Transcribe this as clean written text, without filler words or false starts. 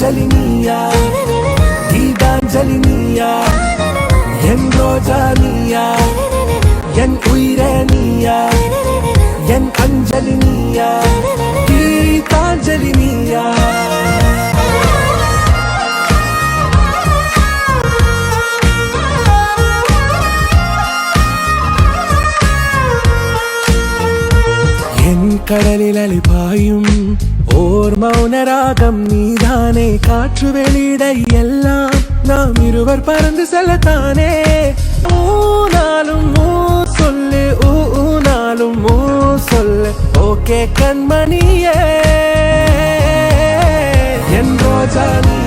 புஷ்பாஞ்சலி நீயா, கீதாஞ்சலி நீயா, என் ரோஜா நீயா, என் உயிரே நீயா, என் அஞ்சலி நீயா, கீதாஞ்சலி நீயா. என் கடலில் அலிபாயும் ஓர் மௌனராகம் நீதானே, காற்று வெளியிட எல்லாம் நாம் இருவர் பறந்து செல்லத்தானே. ஊனாலும் ஊ சொல்லு, ஊனாலும் ஊ சொல்லு, ஓகே கண்மணியே, என் ரோஜா நீ